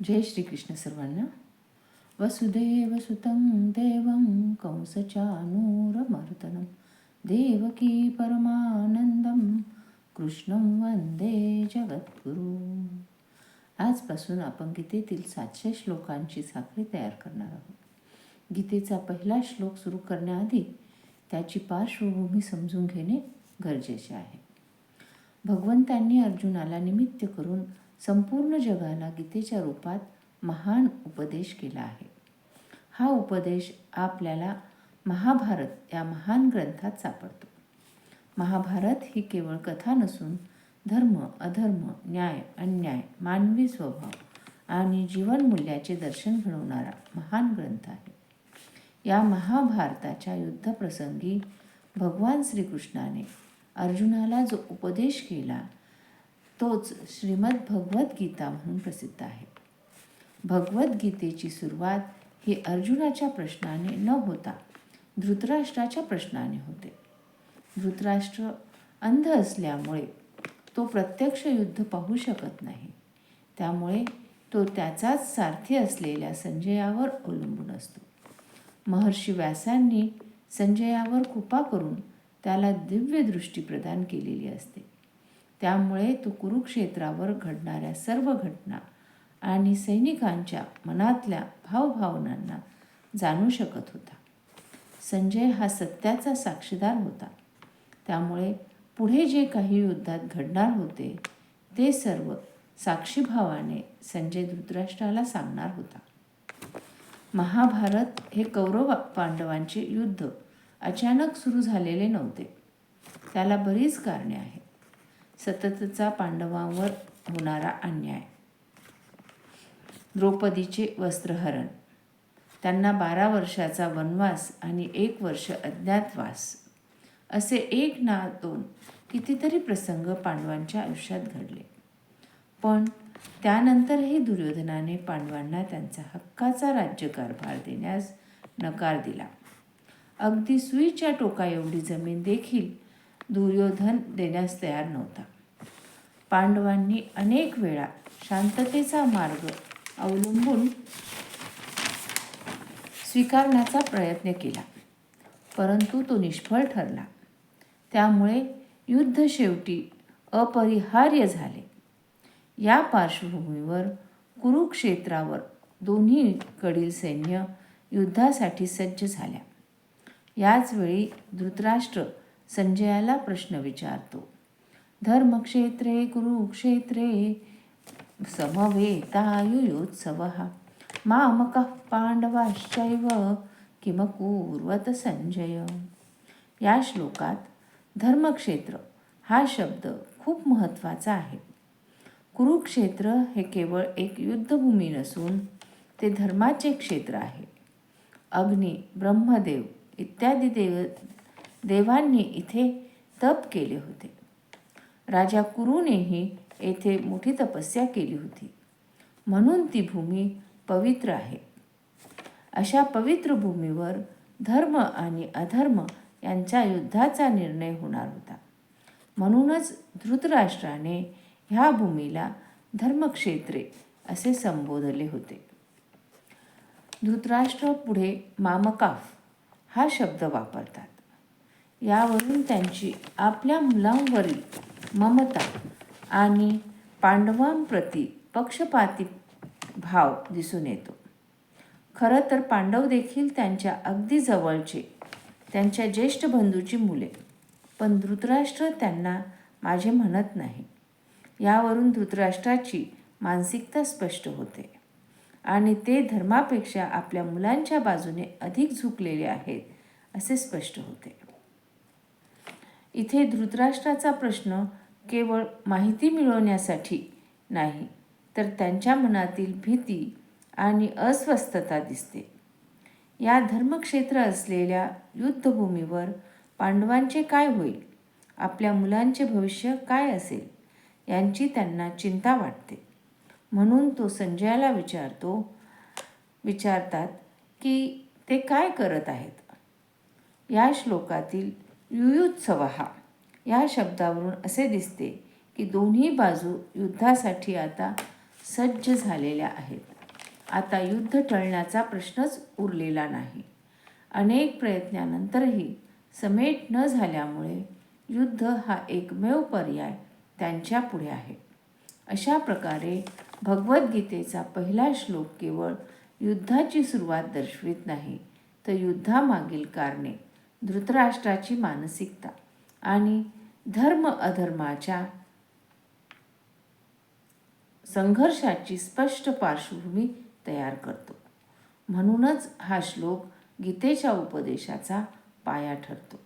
जय श्रीकृष्ण सर्वांना. वसुदेव सुतं देवं कंसचानूरमर्दनं देवकी परमानंदं कृष्णं वंदे जगद्गुरु. आजपासून आपण गीतेतील 700 श्लोकांची साखळी तयार करणार आहोत. गीतेचा पहिला श्लोक सुरू करण्याआधी त्याची पार्श्वभूमी समजून घेणे गरजेचे आहे. भगवंतांनी अर्जुनाला निमित्त करून संपूर्ण जगाला गीतेच्या रूपात महान उपदेश केला आहे. हा उपदेश आपल्याला महाभारत या महान ग्रंथात सापडतो. महाभारत ही केवळ कथा नसून धर्म, अधर्म, न्याय, अन्याय, मानवी स्वभाव आणि जीवनमूल्याचे दर्शन घडवणारा महान ग्रंथ आहे. या महाभारताच्या युद्धप्रसंगी भगवान श्रीकृष्णाने अर्जुनाला जो उपदेश केला तोच श्रीमद भगवद्गीता म्हणून प्रसिद्ध आहे. भगवद्गीतेची सुरुवात ही अर्जुनाच्या प्रश्नाने न होता धृतराष्ट्राच्या प्रश्नाने होते. धृतराष्ट्र अंध असल्यामुळे तो प्रत्यक्ष युद्ध पाहू शकत नाही. त्यामुळे तो त्याचाच सारथी असलेल्या संजयावर अवलंबून असतो. महर्षी व्यासांनी संजयावर कृपा करून त्याला दिव्य दृष्टी प्रदान केलेली असते. त्यामुळे तो कुरुक्षेत्रावर घडणाऱ्या सर्व घटना आणि सैनिकांच्या मनातल्या भावभावनांना जाणू शकत होता. संजय हा सत्याचा साक्षीदार होता. त्यामुळे पुढे जे काही युद्धात घडणार होते ते सर्व साक्षीभावाने संजय धृतराष्ट्राला सांगणार होता. महाभारत हे कौरव पांडवांचे युद्ध अचानक सुरू झालेले नव्हते. त्याला बरीच कारणे आहेत. सततचा पांडवांवर होणारा अन्याय, द्रौपदीचे वस्त्रहरण, त्यांना 12 वर्षाचा वनवास आणि 1 वर्ष अज्ञातवास, असे 1 ना 2 कितीतरी प्रसंग पांडवांच्या आयुष्यात घडले. पण त्यानंतरही दुर्योधनाने पांडवांना त्यांचा हक्काचा राज्यकारभार देण्यास नकार दिला. अगदी सुईच्या टोका एवढी जमीन देखील दुर्योधन देण्यास तयार नव्हता. पांडवांनी अनेक वेळा शांततेचा मार्ग अवलंबून स्वीकारण्याचा प्रयत्न केला, परंतु तो निष्फळ ठरला. त्यामुळे युद्ध शेवटी अपरिहार्य झाले. या पार्श्वभूमीवर कुरुक्षेत्रावर दोन्हीकडील सैन्य युद्धासाठी सज्ज झाल्या. याच वेळी धृतराष्ट्र संजयाला प्रश्न विचारतो. धर्मक्षेत्रे कुरुक्षेत्रे समवेतायुयोत्सवः मामकः पांडवाश्चैव किमकुर्वत संजय. या श्लोकात धर्मक्षेत्र हा शब्द खूप महत्त्वाचा आहे. कुरुक्षेत्र हे केवळ एक युद्धभूमी नसून ते धर्माचे क्षेत्र आहे. अग्नी, ब्रह्मदेव इत्यादी देवांनी इथे तप केले होते. राजा कुरूनेही येथे मोठी तपस्या केली होती. म्हणून ती भूमी पवित्र आहे. अशा पवित्र भूमीवर धर्म आणि अधर्म यांच्या युद्धाचा निर्णय होणार होता. म्हणूनच धृतराष्ट्राने ह्या भूमीला धर्मक्षेत्रे असे संबोधले होते. धृतराष्ट्र पुढे मामकाफ हा शब्द वापरतात. यावरून त्यांची आपल्या मुलांवरील ममता आणि पांडवांप्रती पक्षपाती भाव दिसून येतो. खरं तर पांडव देखील त्यांच्या अगदी जवळचे, त्यांच्या ज्येष्ठ बंधूची मुले, पण धृतराष्ट्र त्यांना माझे म्हणत नाही. यावरून धृतराष्ट्राची मानसिकता स्पष्ट होते आणि ते धर्मापेक्षा आपल्या मुलांच्या बाजूने अधिक झुकलेले आहेत असे स्पष्ट होते. इथे धृतराष्ट्राचा प्रश्न केवळ माहिती मिळवण्यासाठी नाही, तर त्यांच्या मनातील भीती आणि अस्वस्थता दिसते. या धर्मक्षेत्र असलेल्या युद्धभूमीवर पांडवांचे काय होईल, आपल्या मुलांचे भविष्य काय असेल यांची त्यांना चिंता वाटते. म्हणून तो संजयाला विचारतात की ते काय करत आहेत. या श्लोकातील युयुत्सवः या शब्दावरून असे दिसते की दोन्ही बाजू युद्धासाठी आता सज्ज झालेल्या आहेत. आता युद्ध टळण्याचा प्रश्नच उरलेला नाही. अनेक प्रयत्नानंतरही समेट न झाल्यामुळे युद्ध हा एकमेव पर्याय त्यांच्या पुढे आहे. अशा प्रकारे भगवद्गीतेचा पहिला श्लोक केवळ युद्धाची सुरुवात दर्शवित नाही, तर युद्धामागील कारणे, धृतराष्ट्राची मानसिकता आणि धर्म अधर्माच्या संघर्षाची स्पष्ट पार्श्वभूमी तयार करतो. म्हणूनच हा श्लोक गीतेच्या उपदेशाचा पाया ठरतो.